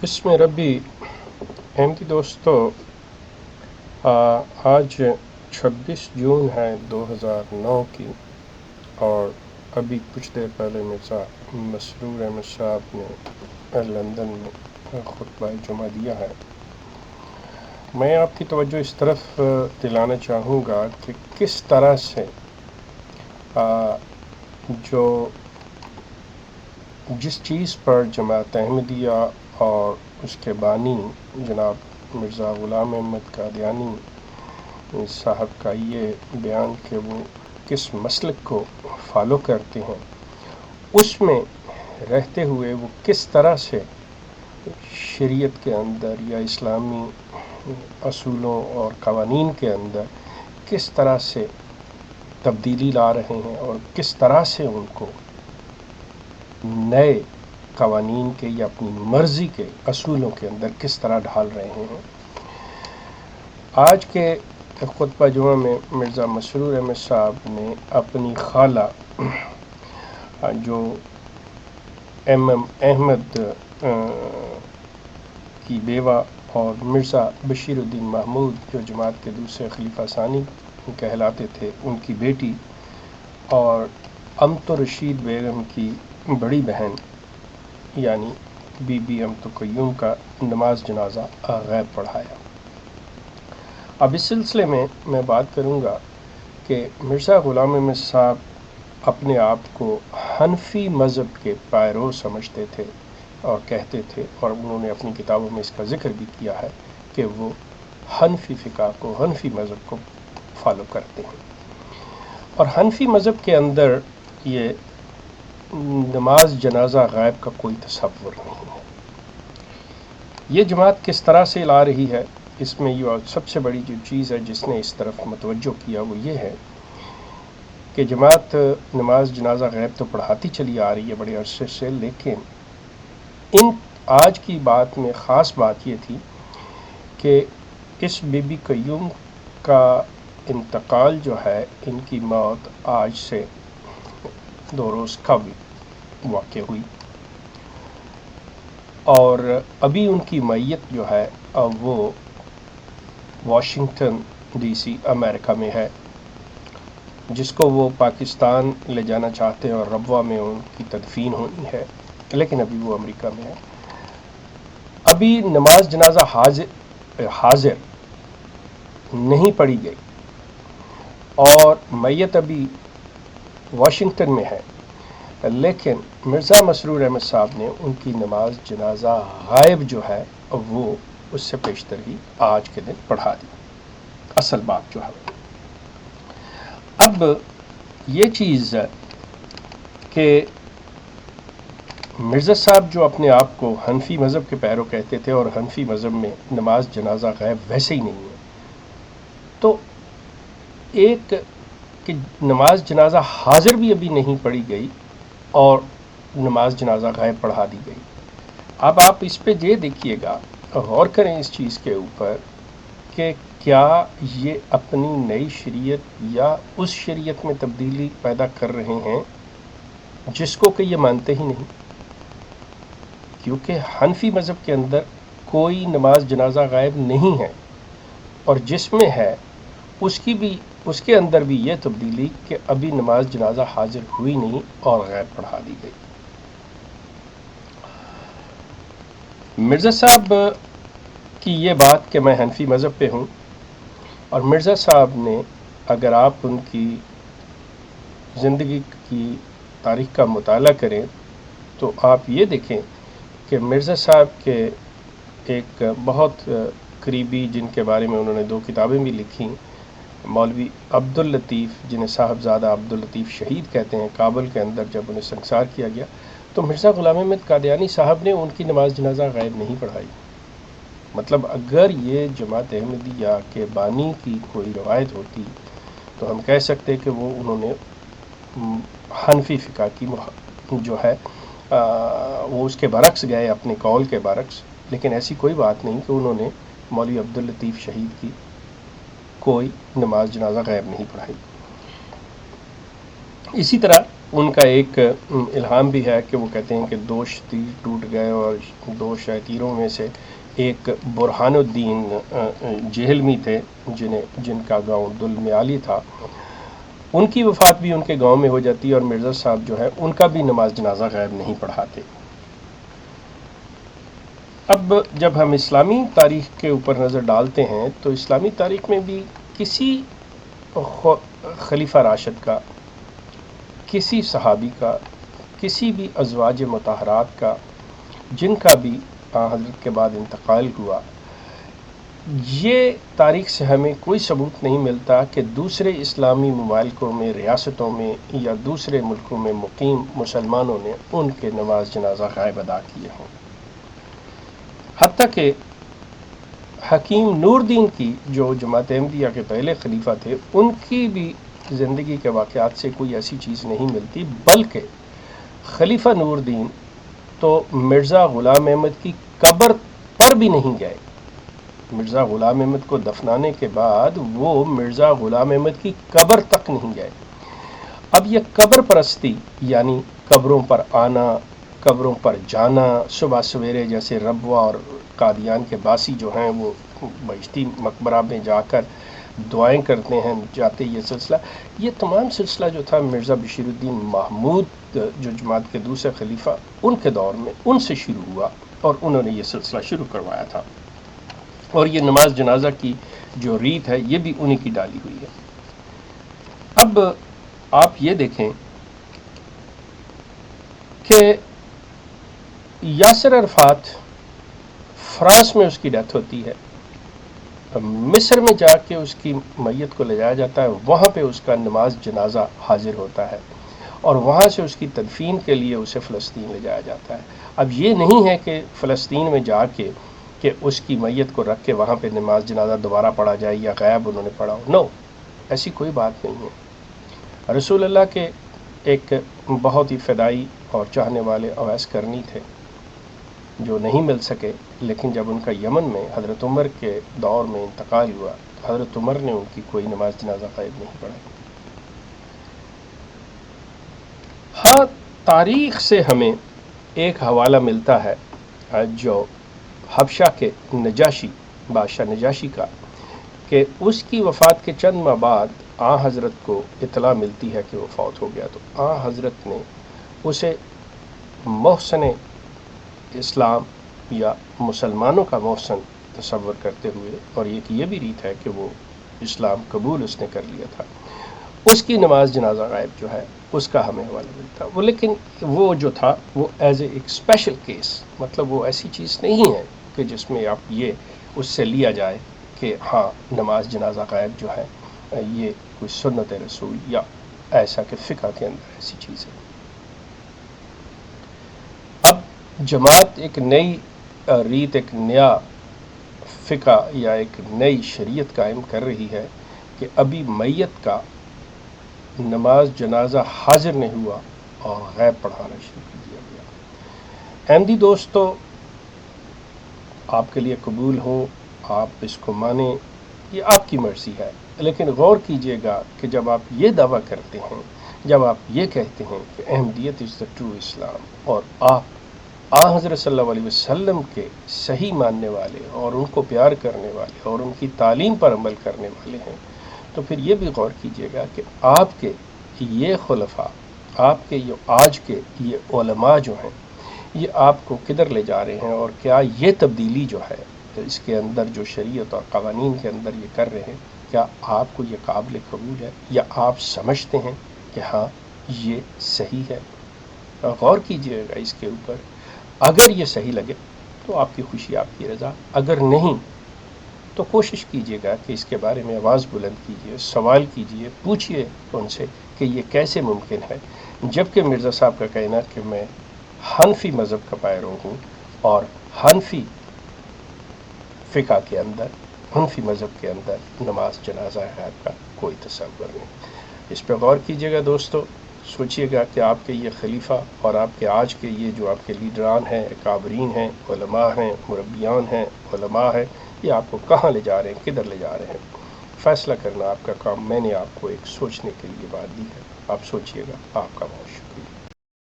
بسم ربی احمدی دوستو، آج 26 جون ہے 2009 کی، اور ابھی کچھ دیر پہلے مرزا مسرور احمد صاحب نے لندن میں خطبہ جمعہ دیا ہے۔ میں آپ کی توجہ اس طرف دلانا چاہوں گا کہ کس طرح سے جس چیز پر جماعت احمدیہ اور اس کے بانی جناب مرزا غلام احمد قادیانی صاحب کا یہ بیان کہ وہ کس مسلک کو فالو کرتے ہیں، اس میں رہتے ہوئے وہ کس طرح سے شریعت کے اندر یا اسلامی اصولوں اور قوانین کے اندر کس طرح سے تبدیلی لا رہے ہیں اور کس طرح سے ان کو نئے قوانین کے یا اپنی مرضی کے اصولوں کے اندر کس طرح ڈھال رہے ہیں۔ آج کے خطبہ جمعہ میں مرزا مسرور احمد صاحب نے اپنی خالہ جو ایم احمد کی بیوہ اور مرزا بشیر الدین محمود جو جماعت کے دوسرے خلیفہ ثانی کہلاتے تھے، ان کی بیٹی اور امت رشید بیگم کی بڑی بہن یعنی بی بی امت قیوم کا نماز جنازہ غائب پڑھایا۔ اب اس سلسلے میں بات کروں گا کہ مرزا غلام احمد صاحب اپنے آپ کو حنفی مذہب کے پیرو سمجھتے تھے اور کہتے تھے، اور انہوں نے اپنی کتابوں میں اس کا ذکر بھی کیا ہے کہ وہ حنفی فقہ کو، حنفی مذہب کو فالو کرتے ہیں۔ اور حنفی مذہب کے اندر یہ نماز جنازہ غائب کا کوئی تصور نہیں ہے۔ یہ جماعت کس طرح سے لا رہی ہے، اس میں یہ سب سے بڑی جو چیز ہے جس نے اس طرف متوجہ کیا وہ یہ ہے کہ جماعت نماز جنازہ غائب تو پڑھاتی چلی آ رہی ہے بڑے عرصے سے، لیکن آج کی بات میں خاص بات یہ تھی کہ اس بی بی قیوم کا انتقال جو ہے، ان کی موت آج سے 2 روز قبل واقع ہوئی، اور ابھی ان کی میت جو ہے وہ واشنگٹن ڈی سی امریکہ میں ہے، جس کو وہ پاکستان لے جانا چاہتے ہیں اور ربوہ میں ان کی تدفین ہونی ہے، لیکن ابھی وہ امریکہ میں ہے۔ ابھی نماز جنازہ حاضر نہیں پڑھی گئی اور میت ابھی واشنگٹن میں ہے، لیکن مرزا مسرور احمد صاحب نے ان کی نماز جنازہ غائب جو ہے وہ اس سے پیشتر ہی آج کے دن پڑھا دی۔ اصل بات جو ہے اب یہ چیز کہ مرزا صاحب جو اپنے آپ کو حنفی مذہب کے پیرو کہتے تھے اور حنفی مذہب میں نماز جنازہ غائب ویسے ہی نہیں ہے، تو ایک کہ نماز جنازہ حاضر بھی ابھی نہیں پڑھی گئی اور نماز جنازہ غائب پڑھا دی گئی۔ اب آپ اس پہ یہ دیکھیے گا، غور کریں اس چیز کے اوپر کہ کیا یہ اپنی نئی شریعت یا اس شریعت میں تبدیلی پیدا کر رہے ہیں جس کو کہ یہ مانتے ہی نہیں، کیونکہ حنفی مذہب کے اندر کوئی نماز جنازہ غائب نہیں ہے، اور جس میں ہے اس کے اندر بھی یہ تبدیلی کہ ابھی نماز جنازہ حاضر ہوئی نہیں اور غائب پڑھا دی گئی۔ مرزا صاحب کی یہ بات کہ میں حنفی مذہب پہ ہوں، اور مرزا صاحب نے اگر آپ ان کی زندگی کی تاریخ کا مطالعہ کریں تو آپ یہ دیکھیں کہ مرزا صاحب کے ایک بہت قریبی، جن کے بارے میں انہوں نے 2 کتابیں بھی لکھیں، مولوی عبداللطیف، جنہیں صاحبزادہ عبداللطیف شہید کہتے ہیں، کابل کے اندر جب انہیں سنسار کیا گیا تو مرزا غلام احمد قادیانی صاحب نے ان کی نماز جنازہ غائب نہیں پڑھائی۔ مطلب اگر یہ جماعت احمدیہ کے بانی کی کوئی روایت ہوتی تو ہم کہہ سکتے کہ وہ انہوں نے حنفی فقہ کی جو ہے وہ اس کے برعکس گئے، اپنے قول کے برعکس، لیکن ایسی کوئی بات نہیں کہ انہوں نے مولوی عبداللطیف شہید کی کوئی نماز جنازہ غائب نہیں پڑھائی۔ اسی طرح ان کا ایک الہام بھی ہے کہ وہ کہتے ہیں کہ دو تیر ٹوٹ گئے اور دو تیروں میں سے ایک برہان الدین جہلمی تھے جن کا گاؤں دلمیالی تھا، ان کی وفات بھی ان کے گاؤں میں ہو جاتی ہے، اور مرزا صاحب جو ہے ان کا بھی نماز جنازہ غائب نہیں پڑھاتے۔ اب جب ہم اسلامی تاریخ کے اوپر نظر ڈالتے ہیں تو اسلامی تاریخ میں بھی کسی خلیفہ راشد کا، کسی صحابی کا، کسی بھی ازواج مطہرات کا جن کا بھی حضرت کے بعد انتقال ہوا، یہ تاریخ سے ہمیں کوئی ثبوت نہیں ملتا کہ دوسرے اسلامی ممالکوں میں، ریاستوں میں یا دوسرے ملکوں میں مقیم مسلمانوں نے ان کے نماز جنازہ غائب ادا کیے ہوں۔ حتیٰ کہ حکیم نور دین کی جو جماعت احمدیہ کے پہلے خلیفہ تھے، ان کی بھی زندگی کے واقعات سے کوئی ایسی چیز نہیں ملتی، بلکہ خلیفہ نور دین تو مرزا غلام احمد کی قبر پر بھی نہیں گئے۔ مرزا غلام احمد کو دفنانے کے بعد وہ مرزا غلام احمد کی قبر تک نہیں گئے۔ اب یہ قبر پرستی، یعنی قبروں پر آنا، قبروں پر جانا، صبح سویرے جیسے ربوہ اور قادیان کے باسی جو ہیں وہ بہشتی مقبرہ میں جا کر دعائیں کرتے ہیں جاتے، یہ تمام سلسلہ جو تھا مرزا بشیر الدین محمود جو جماعت کے دوسرے خلیفہ، ان کے دور میں ان سے شروع ہوا اور انہوں نے یہ سلسلہ شروع کروایا تھا، اور یہ نماز جنازہ کی جو ریت ہے یہ بھی انہی کی ڈالی ہوئی ہے۔ اب آپ یہ دیکھیں کہ یاسر عرفات، فرانس میں اس کی ڈیتھ ہوتی ہے، مصر میں جا کے اس کی میت کو لے جایا جاتا ہے، وہاں پہ اس کا نماز جنازہ حاضر ہوتا ہے، اور وہاں سے اس کی تدفین کے لیے اسے فلسطین لے جایا جاتا ہے۔ اب یہ نہیں ہے کہ فلسطین میں جا کے کہ اس کی میت کو رکھ کے وہاں پہ نماز جنازہ دوبارہ پڑھا جائے یا غائب انہوں نے پڑھا ہو، نو، ایسی کوئی بات نہیں ہے۔ رسول اللہ کے ایک بہت ہی فدائی اور چاہنے والے اویس کرنی تھے جو نہیں مل سکے، لیکن جب ان کا یمن میں حضرت عمر کے دور میں انتقال ہوا تو حضرت عمر نے ان کی کوئی نماز جنازہ غائب نہیں پڑھائی۔ ہاں، تاریخ سے ہمیں ایک حوالہ ملتا ہے جو حبشہ کے نجاشی، بادشاہ نجاشی کا، کہ اس کی وفات کے چند ماہ بعد آن حضرت کو اطلاع ملتی ہے کہ وہ فوت ہو گیا، تو آن حضرت نے اسے محسن اسلام یا مسلمانوں کا محسن تصور کرتے ہوئے، اور یہ بھی ریت ہے کہ وہ اسلام قبول اس نے کر لیا تھا، اس کی نماز جنازہ غائب جو ہے اس کا ہمیں حوالہ ملتا، وہ لیکن وہ جو تھا وہ ایز اے ایک اسپیشل کیس، مطلب وہ ایسی چیز نہیں ہے کہ جس میں آپ یہ اس سے لیا جائے کہ ہاں نماز جنازہ غائب جو ہے یہ کوئی سنت رسول یا ایسا کہ فقہ کے اندر ایسی چیز ہے۔ اب جماعت ایک نئی ریت، ایک نیا فقہ یا ایک نئی شریعت قائم کر رہی ہے کہ ابھی میت کا نماز جنازہ حاضر نہیں ہوا اور غائب پڑھانا شروع کر دیا گیا۔ احمدی دوستو، آپ کے لیے قبول ہو، آپ اس کو مانیں، یہ آپ کی مرضی ہے، لیکن غور کیجئے گا کہ جب آپ یہ دعویٰ کرتے ہیں، جب آپ یہ کہتے ہیں کہ احمدیت از دا ٹرو اسلام، اور آپ حضرت صلی اللہ علیہ وسلم کے صحیح ماننے والے اور ان کو پیار کرنے والے اور ان کی تعلیم پر عمل کرنے والے ہیں، تو پھر یہ بھی غور کیجئے گا کہ آپ کے یہ خلفاء، آپ کے آج کے یہ علماء جو ہیں، یہ آپ کو کدھر لے جا رہے ہیں، اور کیا یہ تبدیلی جو ہے اس کے اندر جو شریعت اور قوانین کے اندر یہ کر رہے ہیں، کیا آپ کو یہ قابل قبول ہے، یا آپ سمجھتے ہیں کہ ہاں یہ صحیح ہے؟ غور کیجئے گا اس کے اوپر، اگر یہ صحیح لگے تو آپ کی خوشی، آپ کی رضا، اگر نہیں تو کوشش کیجئے گا کہ اس کے بارے میں آواز بلند کیجئے، سوال کیجئے، پوچھئے ان سے کہ یہ کیسے ممکن ہے، جبکہ مرزا صاحب کا کہنا کہ میں حنفی مذہب کا پیرو ہوں، اور حنفی فقہ کے اندر، حنفی مذہب کے اندر نماز جنازہ غائب کا کوئی تصور نہیں۔ اس پہ غور کیجئے گا دوستو، سوچئے گا کہ آپ کے یہ خلیفہ اور آپ کے آج کے یہ جو آپ کے لیڈران ہیں، اکابرین ہیں، علماء ہیں، مربیان ہیں، علماء ہیں، یہ آپ کو کہاں لے جا رہے ہیں، کدھر لے جا رہے ہیں۔ فیصلہ کرنا آپ کا کام، میں نے آپ کو ایک سوچنے کے لیے بات دی ہے۔ آپ سوچیے گا. آپ کا بہت شکریہ.